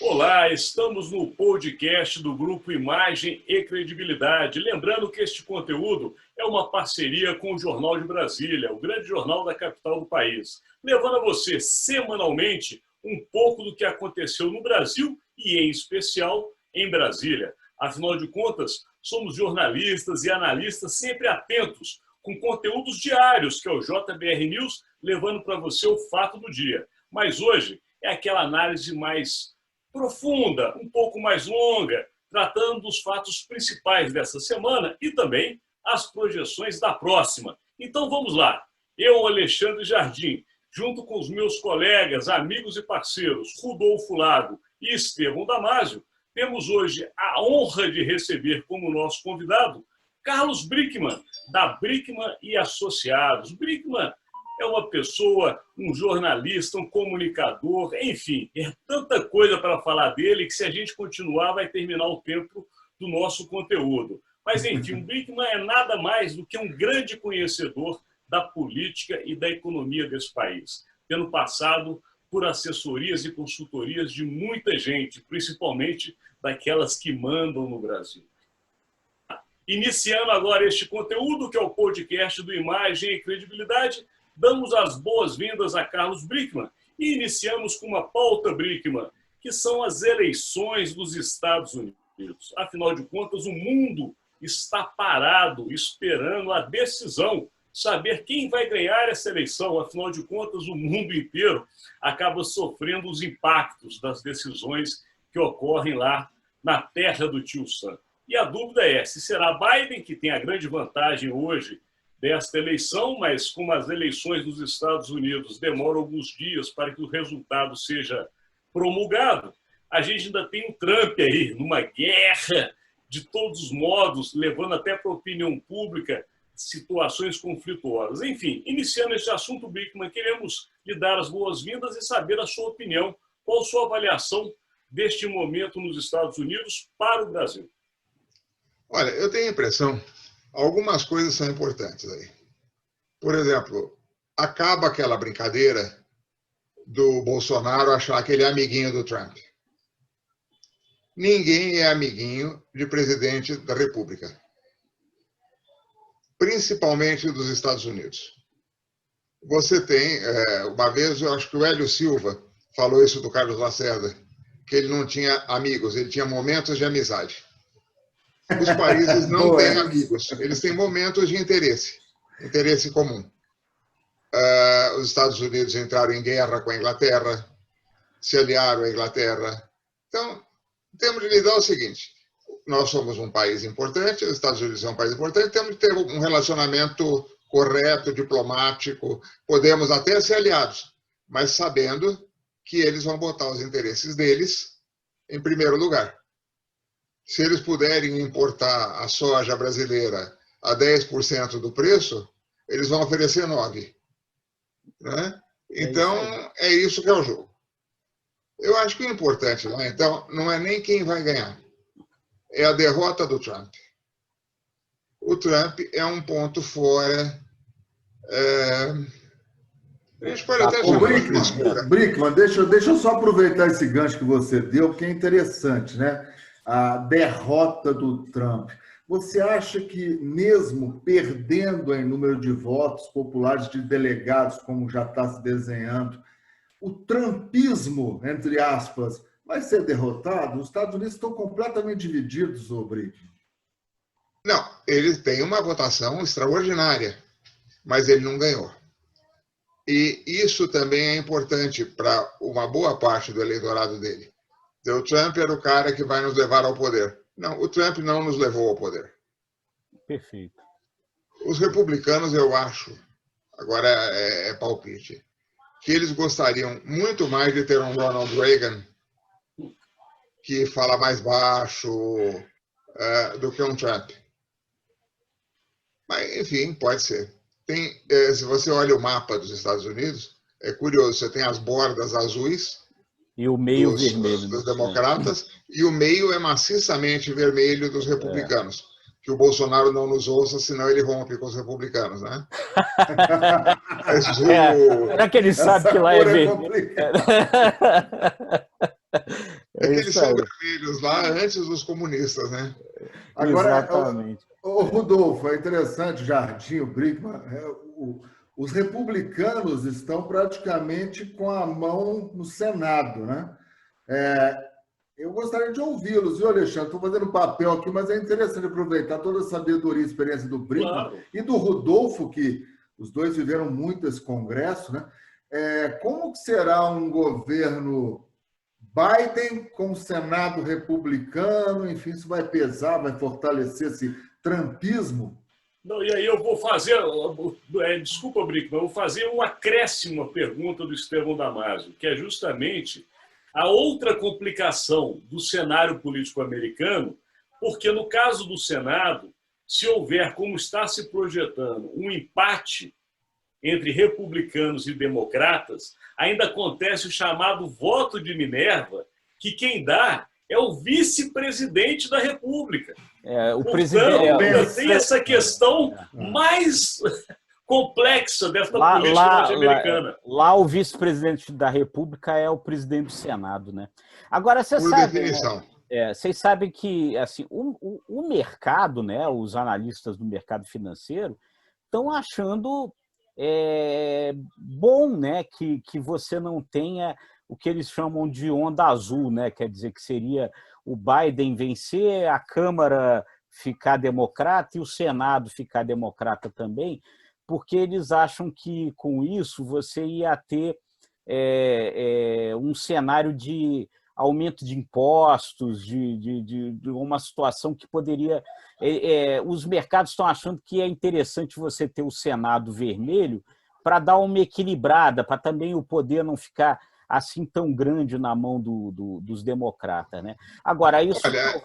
Olá, estamos no podcast do Grupo Imagem e Credibilidade. Lembrando que este conteúdo é uma parceria com o Jornal de Brasília, o grande jornal da capital do país, levando a você semanalmente um pouco do que aconteceu no Brasil e, em especial, em Brasília. Afinal de contas, somos jornalistas e analistas sempre atentos, com conteúdos diários, que é o JBR News, levando para você o fato do dia. Mas hoje é aquela análise mais profunda, um pouco mais longa, tratando dos fatos principais dessa semana e também as projeções da próxima. Então vamos lá. Eu, Alexandre Jardim, junto com os meus colegas, amigos e parceiros Rodolfo Lago e Estevão Damásio, temos hoje a honra de receber como nosso convidado Carlos Brickman, da Brickman e Associados. Brickman é uma pessoa, um jornalista, um comunicador, enfim, é tanta coisa para falar dele que se a gente continuar vai terminar o tempo do nosso conteúdo. Mas, enfim, o Brickman é nada mais do que um grande conhecedor da política e da economia desse país, tendo passado por assessorias e consultorias de muita gente, principalmente daquelas que mandam no Brasil. Iniciando agora este conteúdo, que é o podcast do Imagem e Credibilidade, damos as boas-vindas a Carlos Brickman e iniciamos com uma pauta Brickman, que são as eleições dos Estados Unidos. Afinal de contas, o mundo está parado, esperando a decisão, saber quem vai ganhar essa eleição. Afinal de contas, o mundo inteiro acaba sofrendo os impactos das decisões que ocorrem lá na terra do tio Sam. E a dúvida é se será Biden, que tem a grande vantagem hoje desta eleição, mas como as eleições dos Estados Unidos demoram alguns dias para que o resultado seja promulgado, a gente ainda tem o Trump aí, numa guerra de todos os modos, levando até para a opinião pública situações conflituosas. Enfim, iniciando esse assunto, Brickman, queremos lhe dar as boas-vindas e saber a sua opinião, qual a sua avaliação deste momento nos Estados Unidos para o Brasil. Olha, eu tenho a impressão, algumas coisas são importantes aí. Por exemplo, acaba aquela brincadeira do Bolsonaro achar que ele é amiguinho do Trump. Ninguém é amiguinho de presidente da República, principalmente dos Estados Unidos. Você tem, uma vez, eu acho que o Hélio Silva falou isso do Carlos Lacerda, que ele não tinha amigos, ele tinha momentos de amizade. Os países não têm amigos, eles têm momentos de interesse comum. Os Estados Unidos entraram em guerra com a Inglaterra, se aliaram à Inglaterra. Então, temos de lidar o seguinte, nós somos um país importante, os Estados Unidos são um país importante, temos de ter um relacionamento correto, diplomático, podemos até ser aliados, mas sabendo que eles vão botar os interesses deles em primeiro lugar. Se eles puderem importar a soja brasileira a 10% do preço, eles vão oferecer 9%. Né? Então, é isso que é o jogo. Eu acho que o importante lá, então, não é nem quem vai ganhar, é a derrota do Trump. O Trump é um ponto fora. A gente pode até chamar Brickman, deixa eu só aproveitar esse gancho que você deu, porque é interessante, né? A derrota do Trump. Você acha que, mesmo perdendo em número de votos populares de delegados, como já está se desenhando, o trumpismo, entre aspas, vai ser derrotado? Os Estados Unidos estão completamente divididos sobre isso. Não, ele tem uma votação extraordinária, mas ele não ganhou. E isso também é importante para uma boa parte do eleitorado dele. O Trump era o cara que vai nos levar ao poder. Não, o Trump não nos levou ao poder. Perfeito. Os republicanos, eu acho, agora é palpite, que eles gostariam muito mais de ter um Ronald Reagan que fala mais baixo do que um Trump. Mas, enfim, pode ser. Se você olha o mapa dos Estados Unidos, é curioso, você tem as bordas azuis, e o meio vermelho dos democratas, e o meio é maciçamente vermelho dos republicanos. Que o Bolsonaro não nos ouça, senão ele rompe com os republicanos, né? Será que ele sabe que lá é vermelho? É que eles isso são aí. vermelhos lá antes dos comunistas, né? Agora, Exatamente. ô, Rodolfo, é interessante, Jardim, o Brinkman, os republicanos estão praticamente com a mão no Senado, né? Eu gostaria de ouvi-los, viu, Alexandre? Estou fazendo papel aqui, mas é interessante aproveitar toda a sabedoria e experiência do Brinkman Claro. e do Rodolfo, que os dois viveram muito esse congresso, né? Como que será um governo Biden com o Senado republicano? Enfim, isso vai pesar, vai fortalecer esse trumpismo? Não, e aí eu vou fazer, desculpa, Brickman, eu vou fazer uma acréscimo à pergunta do Estevão Damasio, que é justamente a outra complicação do cenário político americano, porque no caso do Senado, se houver, como está se projetando, um empate entre republicanos e democratas, ainda acontece o chamado voto de Minerva, que quem dá é o vice-presidente da República. O Portanto, presidente ainda tem essa questão mais complexa dessa política norte-americana. Lá o vice-presidente da República é o presidente do Senado, né? Agora, vocês Por sabem, definição. vocês sabem que assim, o mercado, né, os analistas do mercado financeiro estão achando bom, né, que você não tenha o que eles chamam de onda azul, né? Quer dizer que seria o Biden vencer, a Câmara ficar democrata e o Senado ficar democrata também, porque eles acham que com isso você ia ter um cenário de aumento de impostos, de uma situação que poderia... os mercados estão achando que é interessante você ter o Senado vermelho para dar uma equilibrada, para também o poder não ficar assim tão grande na mão dos democratas, né? Agora, isso... Olha,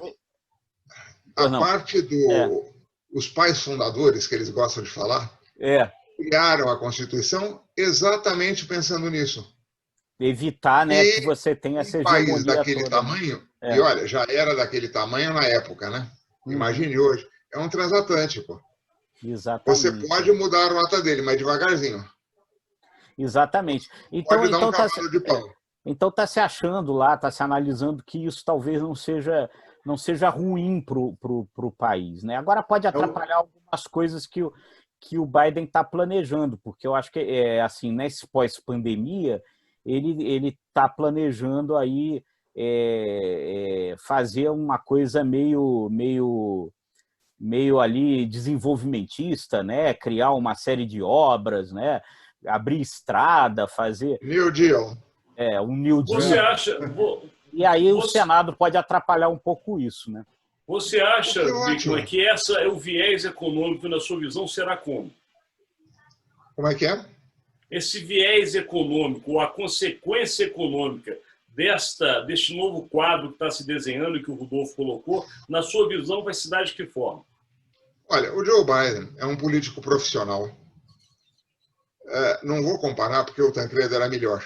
a parte os pais fundadores, que eles gostam de falar, criaram a Constituição exatamente pensando nisso. Evitar, né, que você tenha essa hegemonia país daquele toda, tamanho, e olha, já era daquele tamanho na época, né? Imagine hoje. É um transatlântico. Exatamente. Você pode mudar a rota dele, mas devagarzinho. Exatamente. Pode dar um cavalo de pau. Então está se achando lá, está se analisando que isso talvez não seja ruim para o país, né? Agora pode atrapalhar algumas coisas que o Biden está planejando, porque eu acho que assim, nesse pós-pandemia ele está planejando aí fazer uma coisa meio ali desenvolvimentista, né? Criar uma série de obras, né? Abrir estrada, fazer... New Deal. Um New Deal. Você acha... E aí o Senado pode atrapalhar um pouco isso, né? Você acha, Brickman, que essa é o viés econômico, na sua visão, será como? Como é que é? Esse viés econômico, ou a consequência econômica deste novo quadro que está se desenhando e que o Rodolfo colocou, na sua visão, vai se dar de que forma? Olha, o Joe Biden é um político profissional. Não vou comparar porque o Tancredo era melhor.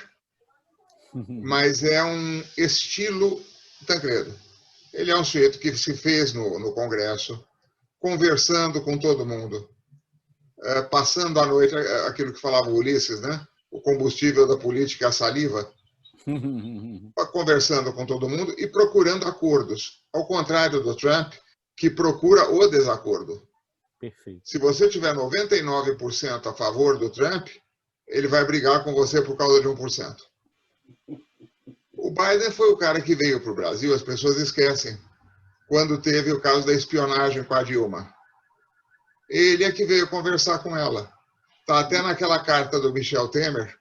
Mas é um estilo Tancredo. Ele é um sujeito que se fez no Congresso, conversando com todo mundo, passando a noite, aquilo que falava o Ulisses, né? O combustível da política é a saliva, conversando com todo mundo e procurando acordos. Ao contrário do Trump, que procura o desacordo. Perfeito. Se você tiver 99% a favor do Trump, ele vai brigar com você por causa de 1%. O Biden foi o cara que veio para o Brasil, as pessoas esquecem, quando teve o caso da espionagem com a Dilma. Ele é que veio conversar com ela. Está até naquela carta do Michel Temer,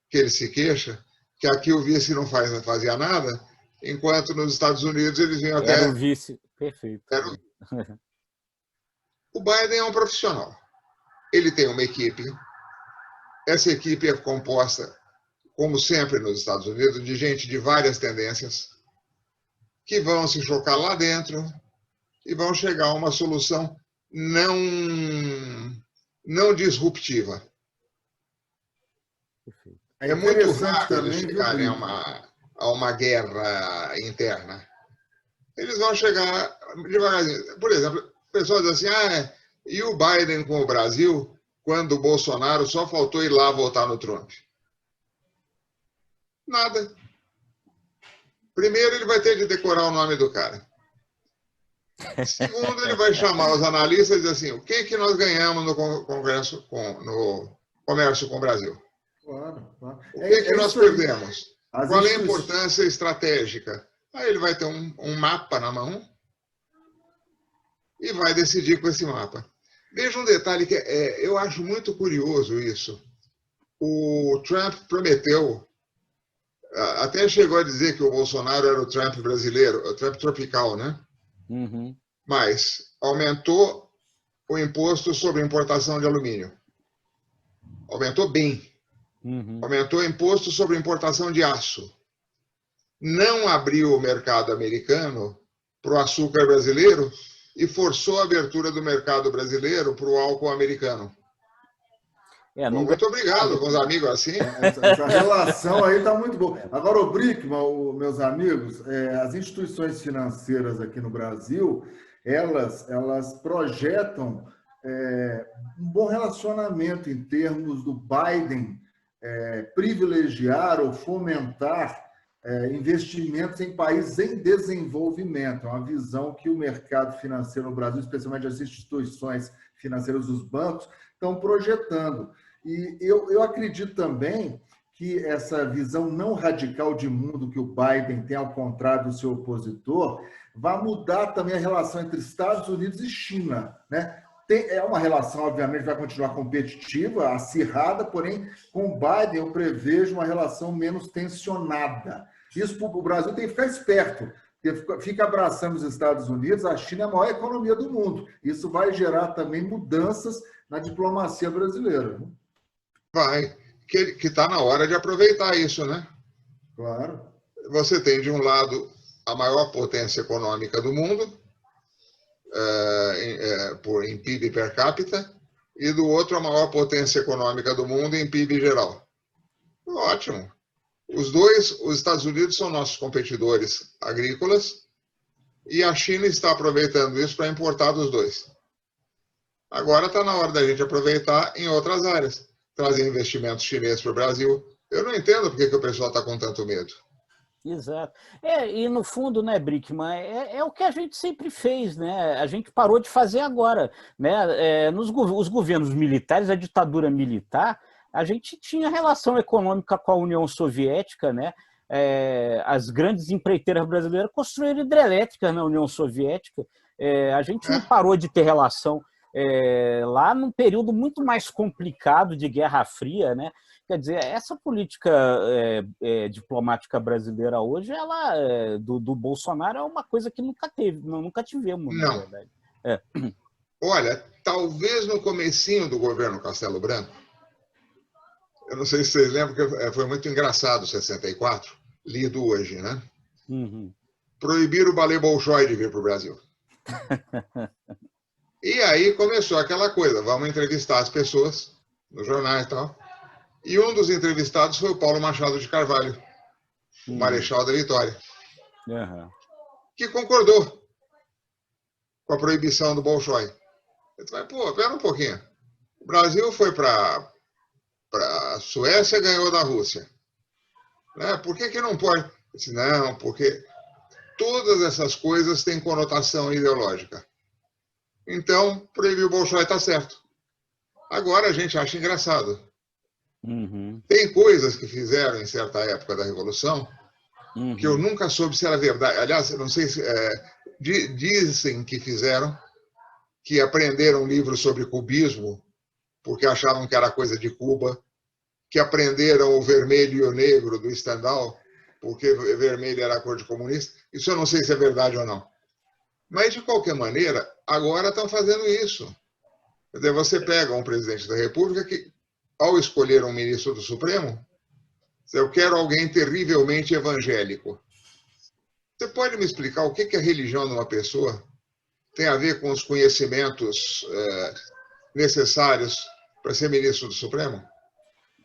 que ele se queixa, que aqui o vice não fazia nada, enquanto nos Estados Unidos eles vinham até... Era o vice, perfeito. O Biden é um profissional. Ele tem uma equipe. Essa equipe é composta, como sempre nos Estados Unidos, de gente de várias tendências, que vão se chocar lá dentro e vão chegar a uma solução não disruptiva. É muito raro eles chegarem a uma guerra interna. Eles vão chegar devagarzinho. Por exemplo, o pessoal diz assim, e o Biden com o Brasil, quando o Bolsonaro só faltou ir lá votar no Trump? Nada. Primeiro, ele vai ter de decorar o nome do cara. Segundo, ele vai chamar os analistas e dizer assim, o que nós ganhamos no Congresso, no comércio com o Brasil? Claro, claro. O que nós perdemos? Qual é a importância estratégica? Aí ele vai ter um mapa na mão e vai decidir com esse mapa. Veja um detalhe que eu acho muito curioso isso. O Trump prometeu, até chegou a dizer que o Bolsonaro era o Trump brasileiro, o Trump tropical, né? Uhum. Mas aumentou o imposto sobre importação de alumínio. Aumentou bem. Uhum. Aumentou o imposto sobre importação de aço. Não abriu o mercado americano para o açúcar brasileiro e forçou a abertura do mercado brasileiro para o álcool americano. Muito obrigado com os amigos assim. Essa relação aí está muito boa. Agora, o Brickman, meus amigos, as instituições financeiras aqui no Brasil, elas projetam um bom relacionamento em termos do Biden privilegiar ou fomentar investimentos em países em desenvolvimento. É uma visão que o mercado financeiro no Brasil, especialmente as instituições financeiras, os bancos, estão projetando. E eu acredito também que essa visão não radical de mundo que o Biden tem, ao contrário do seu opositor, vai mudar também a relação entre Estados Unidos e China, né? É uma relação, obviamente, vai continuar competitiva, acirrada, porém, com o Biden eu prevejo uma relação menos tensionada. Isso para o Brasil tem que ficar esperto, porque fica abraçando os Estados Unidos, a China é a maior economia do mundo. Isso vai gerar também mudanças na diplomacia brasileira. Vai, que está na hora de aproveitar isso, né? Claro. Você tem, de um lado, a maior potência econômica do mundo, em PIB per capita, e do outro, a maior potência econômica do mundo em PIB geral. Ótimo. Os Estados Unidos são nossos competidores agrícolas e a China está aproveitando isso para importar dos dois. Agora está na hora da gente aproveitar em outras áreas, trazer investimentos chineses para o Brasil. Eu não entendo por que o pessoal está com tanto medo. Exato. E no fundo, né, Brickman, é o que a gente sempre fez, né? A gente parou de fazer agora, né? Os governos militares, a ditadura militar, a gente tinha relação econômica com a União Soviética, né? As grandes empreiteiras brasileiras construíram hidrelétricas na União Soviética. A gente não parou de ter relação lá num período muito mais complicado de Guerra Fria, né? Quer dizer, essa política diplomática brasileira hoje, ela do Bolsonaro, é uma coisa que nunca tivemos, na verdade. Olha, talvez no comecinho do governo Castelo Branco, eu não sei se vocês lembram, que foi muito engraçado, 64, lido hoje, né? Uhum. Proibir o balé Bolshoi de vir para o Brasil. E aí começou aquela coisa, vamos entrevistar as pessoas nos jornais e tal. E um dos entrevistados foi o Paulo Machado de Carvalho, o Marechal da Vitória, que concordou com a proibição do Bolshoi. Eu falei, pera um pouquinho. O Brasil foi para a Suécia e ganhou da Rússia. Né? Por que não pode? Eu disse, não, porque todas essas coisas têm conotação ideológica. Então, proibir o Bolshoi está certo. Agora a gente acha engraçado. Uhum. Tem coisas que fizeram em certa época da Revolução que eu nunca soube se era verdade. Aliás, eu não sei se... dizem que fizeram, que aprenderam livros sobre cubismo porque achavam que era coisa de Cuba, que aprenderam o vermelho e o negro do Stendhal porque vermelho era a cor de comunista. Isso eu não sei se é verdade ou não. Mas, de qualquer maneira, agora estão fazendo isso. Quer dizer, você pega um presidente da República que, ao escolher um ministro do Supremo, eu quero alguém terrivelmente evangélico. Você pode me explicar o que a religião de uma pessoa tem a ver com os conhecimentos necessários para ser ministro do Supremo?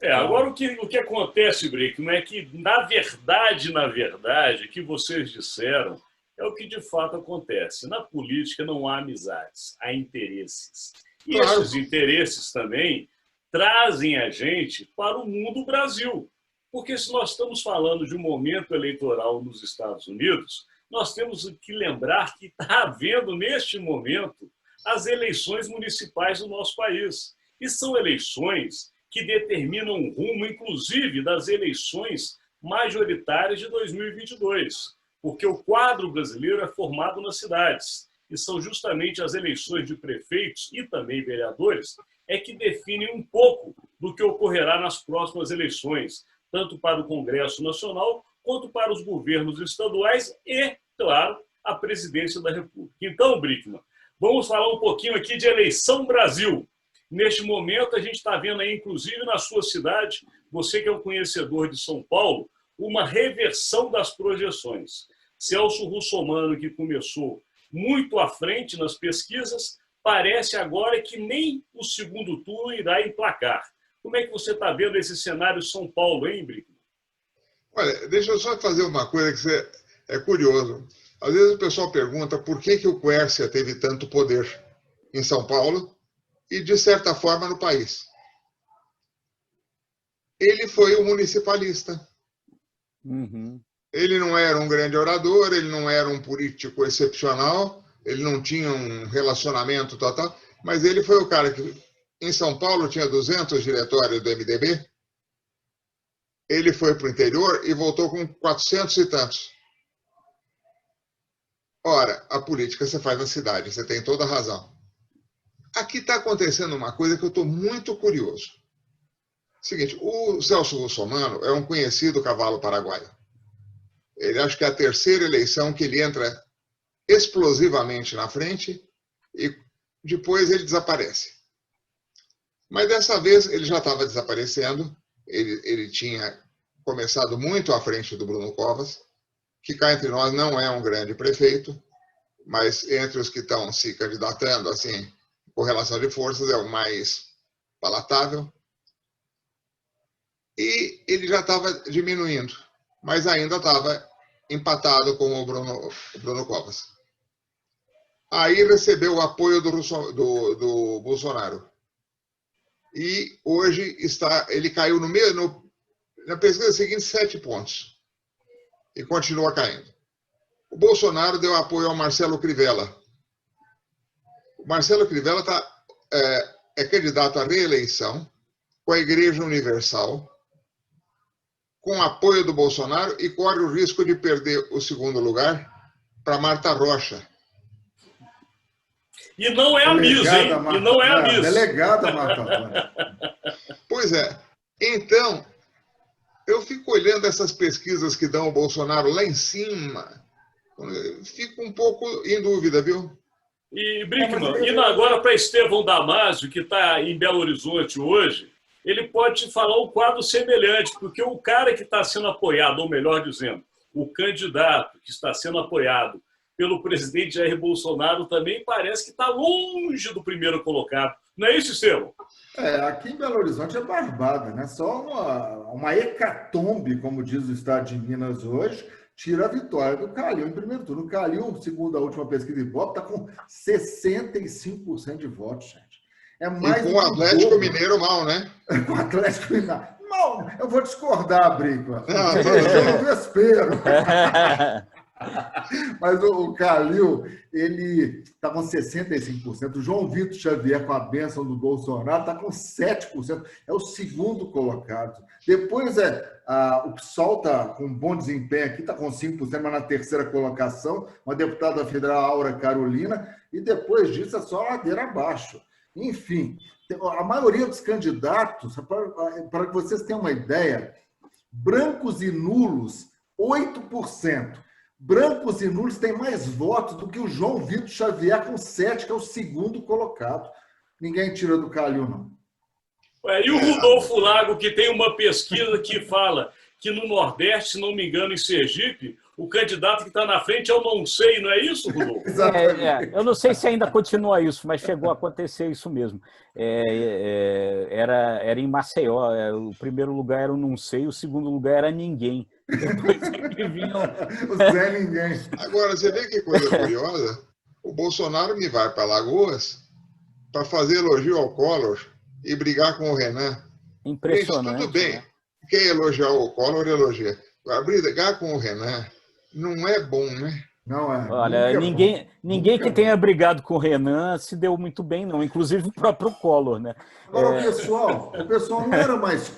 Agora o que acontece, Brickman, é que, na verdade, o que vocês disseram é o que de fato acontece. Na política não há amizades, há interesses. E esses interesses também trazem a gente para o mundo Brasil. Porque se nós estamos falando de um momento eleitoral nos Estados Unidos, nós temos que lembrar que está havendo, neste momento, as eleições municipais do nosso país. E são eleições que determinam o rumo, inclusive, das eleições majoritárias de 2022, porque o quadro brasileiro é formado nas cidades, e são justamente as eleições de prefeitos e também vereadores é que definem um pouco do que ocorrerá nas próximas eleições, tanto para o Congresso Nacional quanto para os governos estaduais e, claro, a presidência da República. Então, Brickman, vamos falar um pouquinho aqui de eleição Brasil. Neste momento, a gente está vendo aí, inclusive na sua cidade, você que é um conhecedor de São Paulo, uma reversão das projeções. Celso Russomano, que começou muito à frente nas pesquisas, parece agora que nem o segundo turno irá emplacar. Como é que você está vendo esse cenário São Paulo, hein, Brickman? Olha, deixa eu só fazer uma coisa que é curioso. Às vezes o pessoal pergunta por que o Quércia teve tanto poder em São Paulo e, de certa forma, no país. Ele foi um municipalista. Uhum. Ele não era um grande orador, ele não era um político excepcional, ele não tinha um relacionamento total, mas ele foi o cara que, em São Paulo, tinha 200 diretórios do MDB. Ele foi para o interior e voltou com 400 e tantos. Ora, a política você faz na cidade, você tem toda a razão. Aqui está acontecendo uma coisa que eu estou muito curioso. Seguinte, o Celso Russomano é um conhecido cavalo paraguaio. Ele acho que é a terceira eleição que ele entra explosivamente na frente e depois ele desaparece. Mas dessa vez ele já estava desaparecendo, ele tinha começado muito à frente do Bruno Covas, que cá entre nós não é um grande prefeito, mas entre os que estão se candidatando, assim, com relação de forças, é o mais palatável. E ele já estava diminuindo, mas ainda estava empatado com o Bruno Covas. Aí recebeu o apoio do Bolsonaro. E hoje ele caiu na pesquisa seguinte 7 pontos. E continua caindo. O Bolsonaro deu apoio ao Marcelo Crivella. O Marcelo Crivella é candidato à reeleição com a Igreja Universal, com apoio do Bolsonaro e corre o risco de perder o segundo lugar para Marta Rocha. E não é a Miss, hein? E não é a Miss. Delegada Marta Rocha. Pois é. Então, eu fico olhando essas pesquisas que dão o Bolsonaro lá em cima, fico um pouco em dúvida, viu? E, Brickman, indo agora para Estevão Damásio, que está em Belo Horizonte hoje, ele pode te falar um quadro semelhante, porque o cara que está sendo apoiado, ou melhor dizendo, o candidato que está sendo apoiado pelo presidente Jair Bolsonaro também parece que está longe do primeiro colocado. Não é isso, Estevão? Aqui em Belo Horizonte é barbada, né? Só uma hecatombe, como diz o estado de Minas hoje, tira a vitória do Calil em primeiro turno. O Calil, segundo a última pesquisa de Ibope, está com 65% de votos, gente. É mais e com o Atlético Mineiro mal, né? Com o Atlético Mineiro. Não, eu vou discordar, Brickman. Eu não espero. Mas o Calil, ele está com 65%. O João Vitor Xavier, com a bênção do Bolsonaro, está com 7%. É o segundo colocado. Depois o PSOL está com um bom desempenho aqui, está com 5%, mas na terceira colocação, uma deputada federal, Aura Carolina, e depois disso é só ladeira abaixo. Enfim, a maioria dos candidatos, para que vocês tenham uma ideia, brancos e nulos, 8%. Brancos e nulos têm mais votos do que o João Vitor Xavier, com 7%, que é o segundo colocado. Ninguém tira do Calil, não. E o Rudolfo Lago, que tem uma pesquisa que fala que no Nordeste, se não me engano, em Sergipe, o candidato que está na frente é o não sei, não é isso, Rudolfo? Eu não sei se ainda continua isso, mas chegou a acontecer isso mesmo. Era em Maceió, o primeiro lugar era o não sei, o segundo lugar era ninguém. Depois que vinham... O Zé Ninguém. Agora, você vê que coisa curiosa? O Bolsonaro me vai para Alagoas para fazer elogio ao Collor e brigar com o Renan. Impressionante. Gente, tudo bem. Né? quem elogiar o Collor, elogia. Agora, brigar com o Renan não é bom, né? Não é. Olha, ninguém que tenha brigado com o Renan se deu muito bem, não. Inclusive o próprio Collor, né? Agora, o pessoal não era mais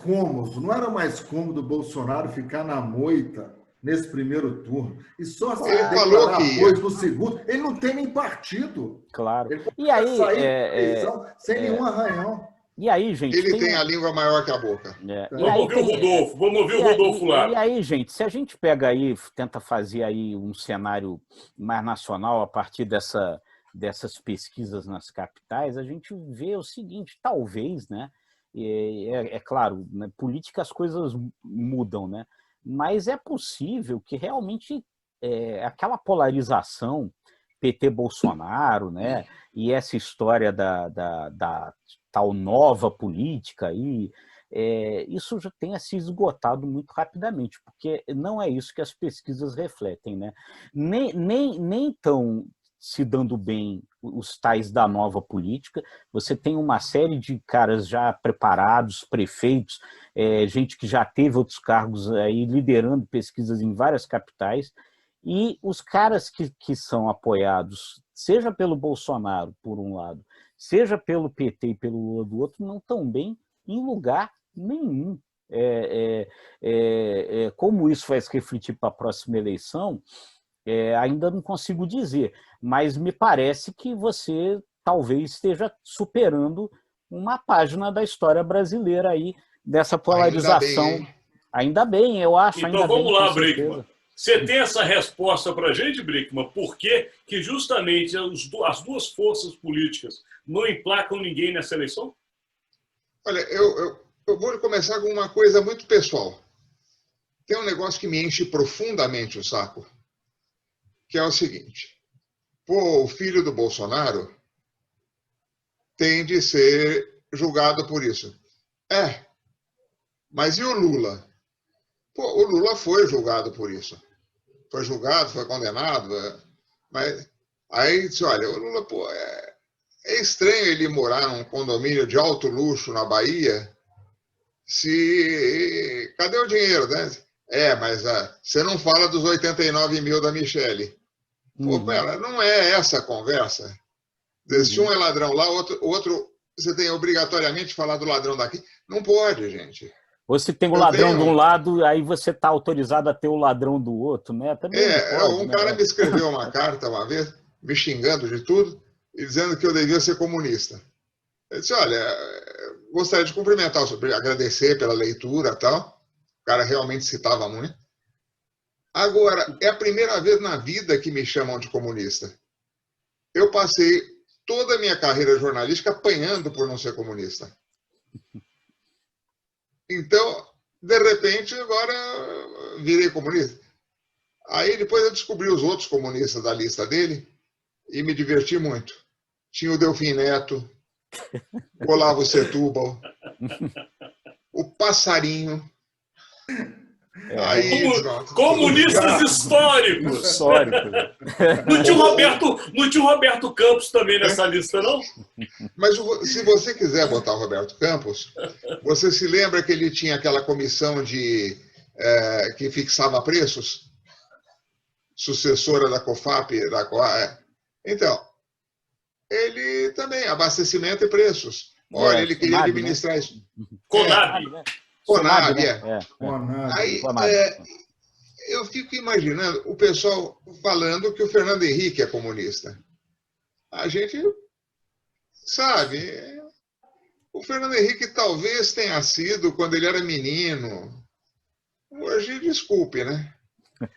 cômodo o Bolsonaro ficar na moita nesse primeiro turno e só se ele falou que depois do segundo. Ele não tem nem partido. Claro. Ele E aí, sem nenhum arranhão. E aí, gente... Ele tem a língua maior que a boca. Vamos ouvir o Rodolfo lá. E aí, gente, se a gente pega aí, tenta fazer aí um cenário mais nacional a partir dessas pesquisas nas capitais, a gente vê o seguinte, talvez, né? É claro, na política as coisas mudam, né? Mas é possível que realmente aquela polarização PT-Bolsonaro, né? E essa história da tal nova política aí, isso já tenha se esgotado muito rapidamente, porque não é isso que as pesquisas refletem, né? Nem estão se dando bem os tais da nova política. Você tem uma série de caras já preparados, prefeitos, gente que já teve outros cargos aí liderando pesquisas em várias capitais, e os caras que são apoiados, seja pelo Bolsonaro, por um lado, seja pelo PT e pelo Lula do outro, não estão bem em lugar nenhum. Como isso vai se refletir para a próxima eleição, ainda não consigo dizer, mas me parece que você talvez esteja superando uma página da história brasileira aí, dessa polarização. Ainda bem, eu acho. Então vamos lá, Brickman. Você tem essa resposta para a gente, Brickman? Por que justamente as duas forças políticas não emplacam ninguém nessa eleição? Olha, eu vou começar com uma coisa muito pessoal. Tem um negócio que me enche profundamente o saco, que é o seguinte. O filho do Bolsonaro tem de ser julgado por isso. Mas e o Lula? O Lula foi julgado por isso. Foi julgado, foi condenado. Mas aí disse, olha, o Lula, é estranho ele morar num condomínio de alto luxo na Bahia. Cadê o dinheiro, né? Mas você não fala dos 89 mil da Michele. Pera, não é essa a conversa. Se um é ladrão lá, outro você tem obrigatoriamente que falar do ladrão daqui. Não pode, gente. Ou se tem o ladrão de um lado, aí você está autorizado a ter o ladrão do outro, né? Também pode, cara me escreveu uma carta uma vez, me xingando de tudo, e dizendo que eu devia ser comunista. Eu disse, olha, gostaria de cumprimentar, agradecer pela leitura e tal. O cara realmente citava muito. Agora, é a primeira vez na vida que me chamam de comunista. Eu passei toda a minha carreira jornalística apanhando por não ser comunista. Então, de repente, agora virei comunista. Aí depois eu descobri os outros comunistas da lista dele e me diverti muito. Tinha o Delfim Neto, o Olavo Setúbal, o Passarinho. Comunistas históricos. Não tinha o Roberto Campos também nessa lista, não? Mas se você quiser botar o Roberto Campos, você se lembra que ele tinha aquela comissão que fixava preços? Sucessora da COFAP, Então, ele também, abastecimento e preços. Olha, ele queria administrar isso. Conab, Aí, eu fico imaginando o pessoal falando que o Fernando Henrique é comunista. A gente sabe, o Fernando Henrique talvez tenha sido quando ele era menino. Hoje, desculpe, né?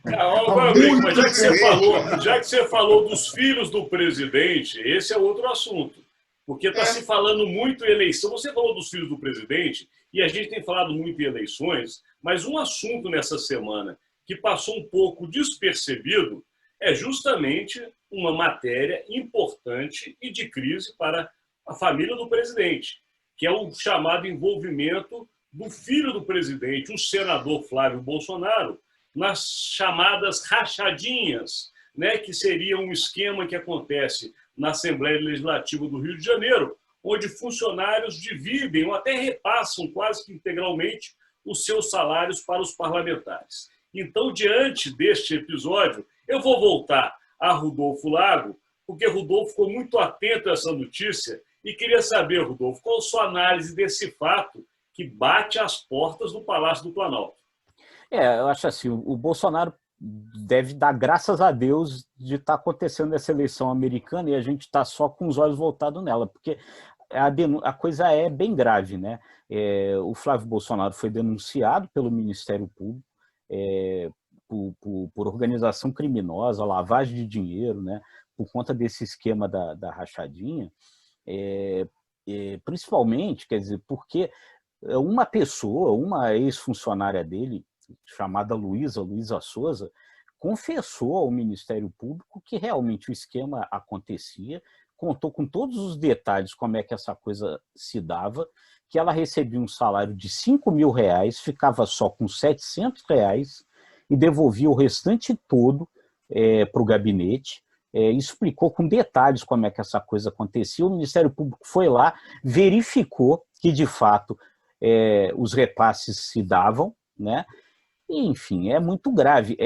Agora, mas já que você falou dos filhos do presidente, esse é outro assunto. Porque está se falando muito em eleição. Você falou dos filhos do presidente, e a gente tem falado muito em eleições, mas um assunto nessa semana que passou um pouco despercebido é justamente uma matéria importante e de crise para a família do presidente, que é o chamado envolvimento do filho do presidente, o senador Flávio Bolsonaro, nas chamadas rachadinhas, né, que seria um esquema que acontece na Assembleia Legislativa do Rio de Janeiro, onde funcionários dividem ou até repassam quase que integralmente os seus salários para os parlamentares. Então, diante deste episódio, eu vou voltar a Rodolfo Lago, porque Rodolfo ficou muito atento a essa notícia e queria saber, Rodolfo, qual a sua análise desse fato que bate às portas do Palácio do Planalto? Eu acho assim, o Bolsonaro deve dar graças a Deus de estar acontecendo essa eleição americana e a gente está só com os olhos voltados nela, porque a coisa é bem grave, né? O Flávio Bolsonaro foi denunciado pelo Ministério Público por organização criminosa, lavagem de dinheiro, né? Por conta desse esquema da rachadinha, principalmente, quer dizer, porque uma pessoa, uma ex-funcionária dele, chamada Luísa Souza, confessou ao Ministério Público que realmente o esquema acontecia, contou com todos os detalhes como é que essa coisa se dava, que ela recebia um salário de R$5.000, ficava só com R$700 e devolvia o restante todo para o gabinete. Explicou com detalhes como é que essa coisa acontecia. O Ministério Público foi lá, verificou que, de fato, os repasses se davam, né? Enfim, é muito grave.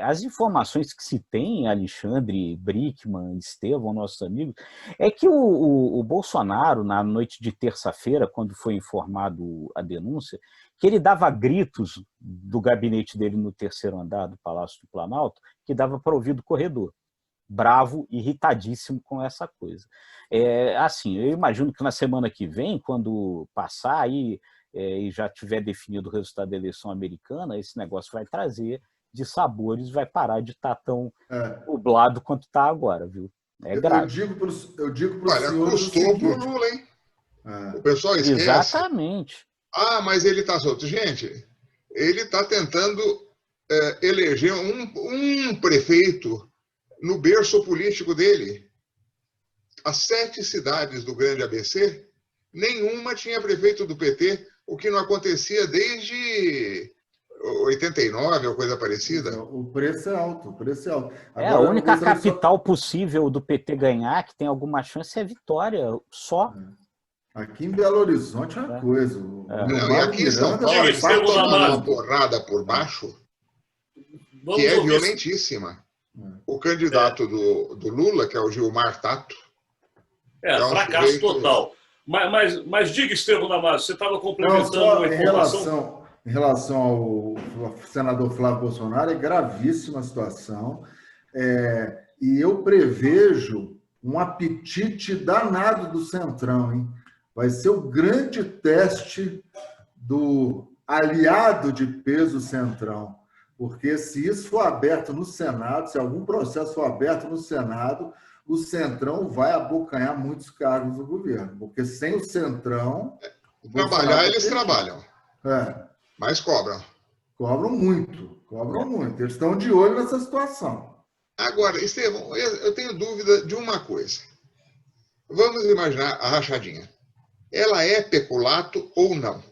As informações que se tem, Alexandre, Brickman, Estevão, nossos amigos, é que o Bolsonaro, na noite de terça-feira, quando foi informado a denúncia, que ele dava gritos do gabinete dele no terceiro andar do Palácio do Planalto, que dava para ouvir do corredor. Bravo, irritadíssimo com essa coisa. Assim, eu imagino que na semana que vem, quando passar aí, e já tiver definido o resultado da eleição americana, esse negócio vai trazer de sabores, vai parar de estar tão nublado quanto está agora, viu? Grave. Eu digo para o Olha, senhor custou para o Lula, hein? O pessoal esquece. Exatamente. Mas ele está solto. Gente, ele está tentando eleger um prefeito no berço político dele. As 7 cidades do grande ABC, nenhuma tinha prefeito do PT, o que não acontecia desde 89 ou coisa parecida. O preço é alto, o preço é alto. Agora, a única capital possível do PT ganhar, que tem alguma chance, é Vitória, só. Aqui em Belo Horizonte é uma coisa. Não, e aqui em São Paulo está tomando uma porrada por baixo que é violentíssima. O candidato do Lula, que é o Gilmar Tato, fracasso total. Mas diga, Estevão Damaso, você estava complementando uma informação? Em relação ao senador Flávio Bolsonaro, é gravíssima a situação. E eu prevejo um apetite danado do Centrão, hein? Vai ser o grande teste do aliado de peso Centrão. Porque se isso for aberto no Senado, se algum processo for aberto no Senado, o Centrão vai abocanhar muitos cargos do governo. Porque sem o Centrão... Trabalhar, eles trabalham. Mas cobram. Cobram muito. Eles estão de olho nessa situação. Agora, Estevão, eu tenho dúvida de uma coisa. Vamos imaginar a rachadinha. Ela é peculato ou não?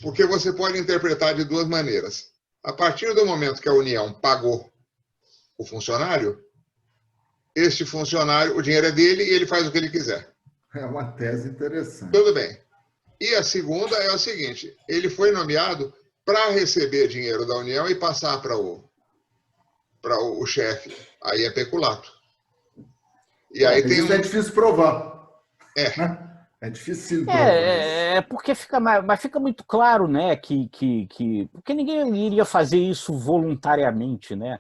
Porque você pode interpretar de duas maneiras. A partir do momento que a União pagou o funcionário, este funcionário, o dinheiro é dele e ele faz o que ele quiser. É uma tese interessante. Tudo bem. E a segunda é o seguinte, ele foi nomeado para receber dinheiro da União e passar para o chefe. Aí é peculato. E aí tem isso é difícil provar. É difícil provar. Porque fica muito claro, né, porque ninguém iria fazer isso voluntariamente, né?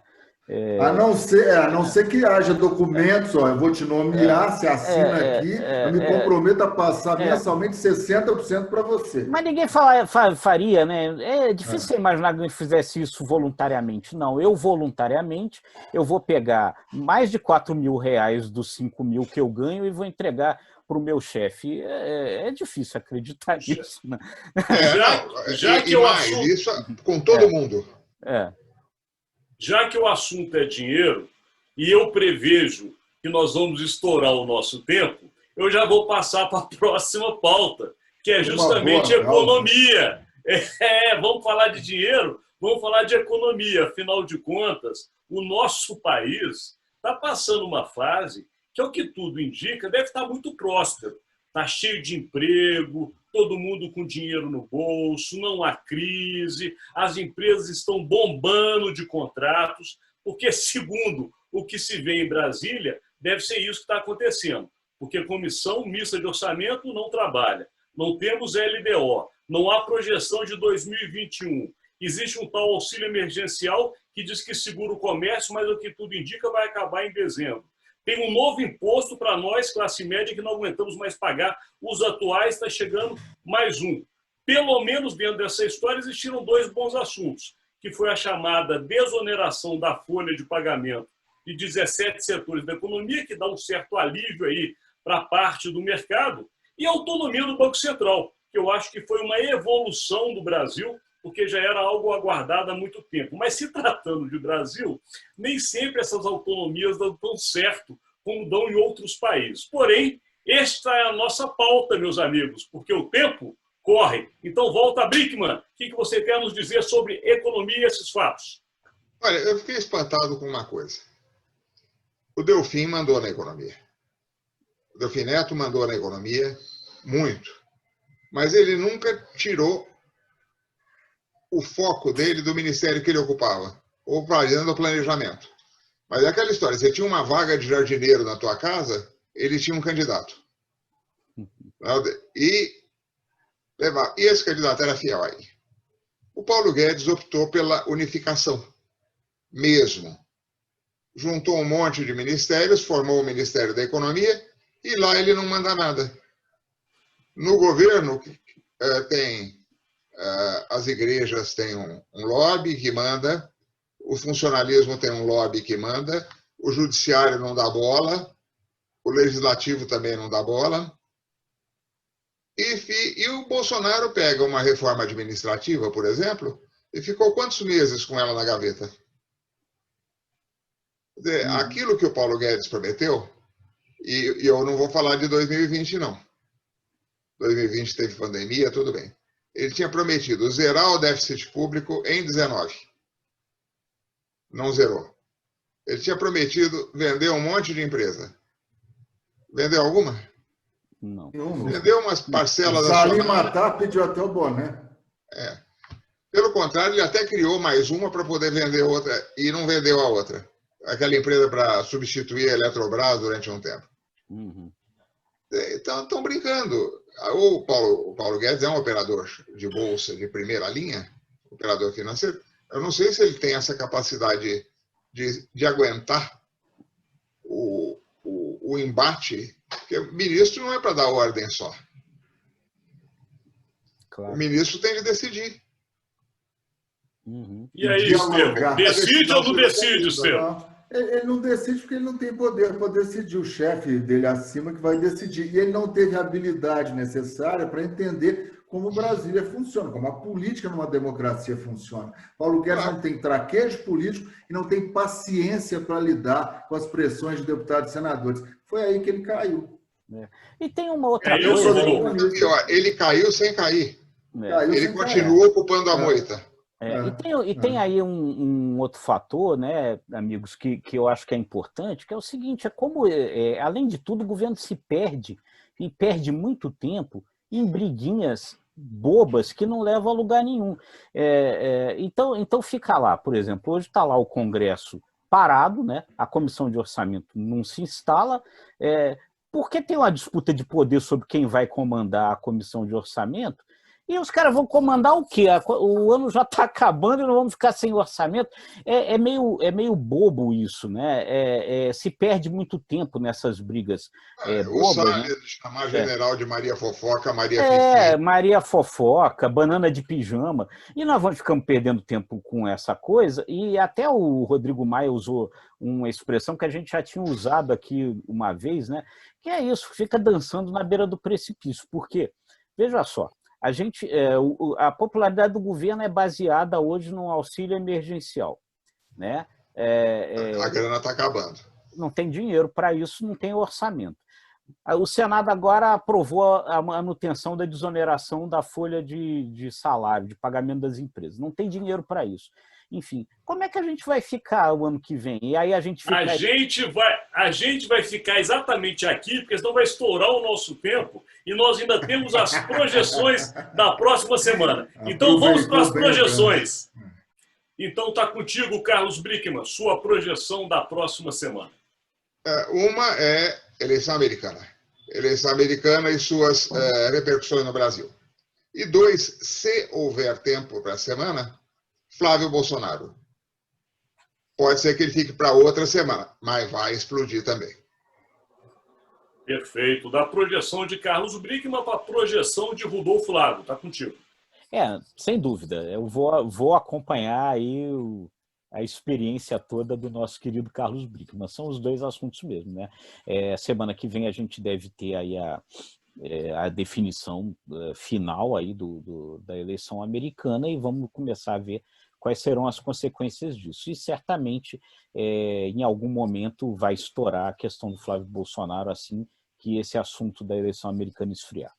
A não ser que haja documentos, eu vou te nomear, você assina aqui, eu me comprometo a passar mensalmente 60% para você. Mas ninguém faria, né? É difícil você imaginar que alguém fizesse isso voluntariamente. Não, eu voluntariamente, eu vou pegar mais de R$4.000 dos 5.000 que eu ganho e vou entregar para o meu chefe. É difícil acreditar nisso, né? Isso com todo mundo. Já que o assunto é dinheiro, e eu prevejo que nós vamos estourar o nosso tempo, eu já vou passar para a próxima pauta, que é justamente economia. Vamos falar de dinheiro, vamos falar de economia. Afinal de contas, o nosso país está passando uma fase que, ao que tudo indica, deve estar muito próspero. Está cheio de emprego, todo mundo com dinheiro no bolso, não há crise, as empresas estão bombando de contratos, porque, segundo o que se vê em Brasília, deve ser isso que está acontecendo, porque a Comissão Mista de Orçamento não trabalha, não temos LDO, não há projeção de 2021, existe um tal auxílio emergencial que diz que segura o comércio, mas o que tudo indica vai acabar em dezembro. Tem um novo imposto para nós, classe média, que não aguentamos mais pagar. Os atuais está chegando mais um. Pelo menos dentro dessa história existiram dois bons assuntos, que foi a chamada desoneração da folha de pagamento de 17 setores da economia, que dá um certo alívio aí para parte do mercado, e a autonomia do Banco Central, que eu acho que foi uma evolução do Brasil, porque já era algo aguardado há muito tempo. Mas se tratando de Brasil, nem sempre essas autonomias dão tão certo como dão em outros países. Porém, esta é a nossa pauta, meus amigos, porque o tempo corre. Então, volta, Brinkmann. O que você quer nos dizer sobre economia e esses fatos? Olha, eu fiquei espantado com uma coisa. O Delfim mandou na economia. O Delfim Neto mandou na economia muito. Mas ele nunca tirou o foco dele do ministério que ele ocupava, ou fazendo o planejamento. Mas é aquela história, você tinha uma vaga de jardineiro na tua casa, ele tinha um candidato. E esse candidato era fiel aí. O Paulo Guedes optou pela unificação, mesmo. Juntou um monte de ministérios, formou o Ministério da Economia, e lá ele não manda nada. No governo, as igrejas têm um lobby que manda, o funcionalismo tem um lobby que manda, o judiciário não dá bola, o legislativo também não dá bola. E o Bolsonaro pega uma reforma administrativa, por exemplo, e ficou quantos meses com ela na gaveta? Quer dizer, aquilo que o Paulo Guedes prometeu, e eu não vou falar de 2020, não. 2020 teve pandemia, tudo bem. Ele tinha prometido zerar o déficit público em 19. Não zerou. Ele tinha prometido vender um monte de empresa. Vendeu alguma? Não. Vendeu umas parcelas da Salim Matar pediu até o boné. Pelo contrário, ele até criou mais uma para poder vender outra e não vendeu a outra. Aquela empresa para substituir a Eletrobras durante um tempo. Uhum. Então, estão brincando. O Paulo Guedes é um operador de bolsa de primeira linha, operador financeiro. Eu não sei se ele tem essa capacidade de aguentar o embate, porque o ministro não é para dar ordem só. Claro. O ministro tem que decidir. Uhum. E aí, Estevam? Decide ou não decide, Estevam? Ele não decide porque ele não tem poder para decidir. O chefe dele acima que vai decidir. E ele não teve a habilidade necessária para entender como Brasília funciona, como a política numa democracia funciona. Paulo Guedes não tem traquejo político e não tem paciência para lidar com as pressões de deputados e senadores. Foi aí que ele caiu. E tem uma outra coisa. Ele caiu sem cair. Ele continua cair. Ocupando a moita. Tem aí um outro fator, né, amigos, que eu acho que é importante, que é o seguinte, além de tudo, o governo se perde, e perde muito tempo, em briguinhas bobas que não levam a lugar nenhum. Então fica lá, por exemplo, hoje está lá o Congresso parado, né, a Comissão de Orçamento não se instala, porque tem uma disputa de poder sobre quem vai comandar a Comissão de Orçamento. E os caras vão comandar o quê? O ano já está acabando e não vamos ficar sem orçamento. É meio bobo isso, né? Se perde muito tempo nessas brigas bobas. O Salles, de chamar general de Maria Fofoca, Maria Fifi. Maria Fofoca, banana de pijama. E nós vamos ficando perdendo tempo com essa coisa. E até o Rodrigo Maia usou uma expressão que a gente já tinha usado aqui uma vez, né? Que é isso, fica dançando na beira do precipício. Por quê? Veja só. A popularidade do governo é baseada hoje no auxílio emergencial, né? A grana está acabando. Não tem dinheiro para isso, não tem orçamento. O Senado agora aprovou a manutenção da desoneração da folha de salário, de pagamento das empresas. Não tem dinheiro para isso. Enfim, como é que a gente vai ficar o ano que vem? E aí a gente fica... A gente vai ficar exatamente aqui, porque senão vai estourar o nosso tempo e nós ainda temos as projeções da próxima semana. Então vamos para as projeções. Então está contigo, Carlos Brickman, sua projeção da próxima semana. Uma é eleição americana. Eleição americana e suas repercussões no Brasil. E 2, se houver tempo para a semana, Flávio Bolsonaro. Pode ser que ele fique para outra semana, mas vai explodir também. Perfeito. Da projeção de Carlos Brickman para a projeção de Rodolfo Lago. Está contigo. Sem dúvida. Eu vou acompanhar aí a experiência toda do nosso querido Carlos Brickman. São os dois assuntos mesmo, né? Semana que vem a gente deve ter aí a definição final aí da eleição americana e vamos começar a ver quais serão as consequências disso. E certamente, em algum momento, vai estourar a questão do Flávio Bolsonaro assim que esse assunto da eleição americana esfriar.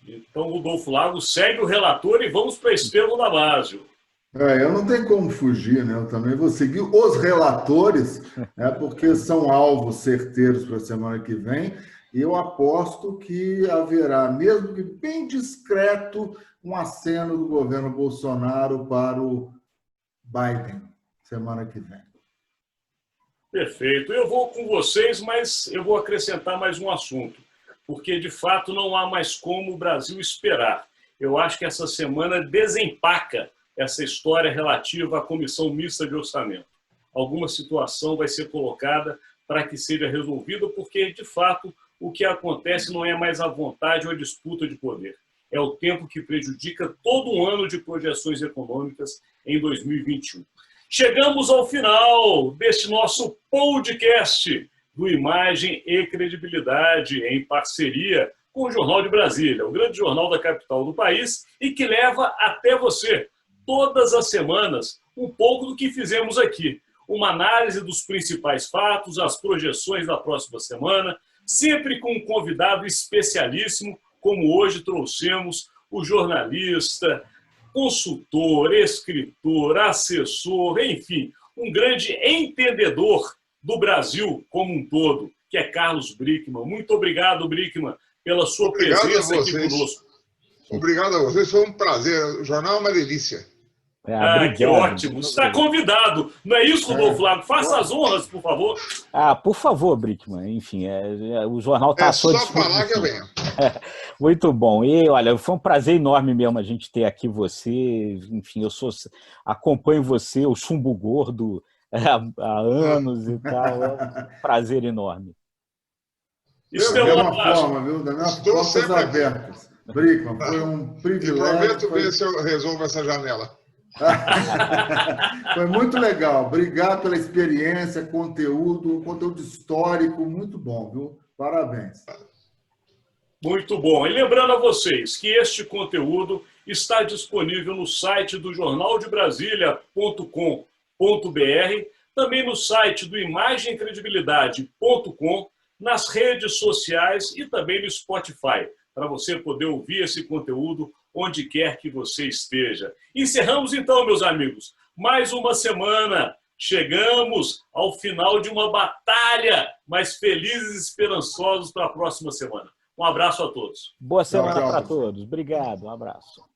Então, Rodolfo Lago segue o relator e vamos para Estevão Damasio. Eu não tenho como fugir, né? Eu também vou seguir os relatores, né? Porque são alvos certeiros para a semana que vem. E eu aposto que haverá, mesmo que bem discreto, um aceno do governo Bolsonaro para o Biden semana que vem. Perfeito. Eu vou com vocês, mas eu vou acrescentar mais um assunto, porque, de fato, não há mais como o Brasil esperar. Eu acho que essa semana desempaca essa história relativa à Comissão Mista de Orçamento. Alguma situação vai ser colocada para que seja resolvida, porque, de fato, o que acontece não é mais a vontade ou a disputa de poder. É o tempo que prejudica todo um ano de projeções econômicas em 2021. Chegamos ao final deste nosso podcast do Imagem e Credibilidade, em parceria com o Jornal de Brasília, o grande jornal da capital do país e que leva até você, todas as semanas, um pouco do que fizemos aqui. Uma análise dos principais fatos, as projeções da próxima semana, sempre com um convidado especialíssimo, como hoje trouxemos o jornalista, consultor, escritor, assessor, enfim, um grande entendedor do Brasil como um todo, que é Carlos Brickman. Muito obrigado, Brickman, pela sua presença aqui conosco. Obrigado a vocês, foi um prazer. O jornal é uma delícia. Que ótimo. Está convidado. Não é isso, Rodolfo Lago? Faça as honras, por favor. Por favor, Brickman. Enfim, o jornal está à sua disposição. É só falar que eu venho. Muito bom. E, olha, foi um prazer enorme mesmo a gente ter aqui você. Enfim, acompanho você, o Chumbo Gordo, há anos e tal. É um prazer enorme. Da mesma forma, viu? Da mesma forma, sempre abertas. Brickman, foi um privilégio. Prometo ver se eu resolvo essa janela. Foi muito legal. Obrigado pela experiência, conteúdo histórico, muito bom, viu? Parabéns. Muito bom. E lembrando a vocês que este conteúdo está disponível no site do jornaldebrasilia.com.br, também no site do imagemcredibilidade.com, nas redes sociais e também no Spotify, para você poder ouvir esse conteúdo onde quer que você esteja. Encerramos então, meus amigos, mais uma semana. Chegamos ao final de uma batalha, mas felizes e esperançosos para a próxima semana. Um abraço a todos. Boa semana para todos. Obrigado. Um abraço.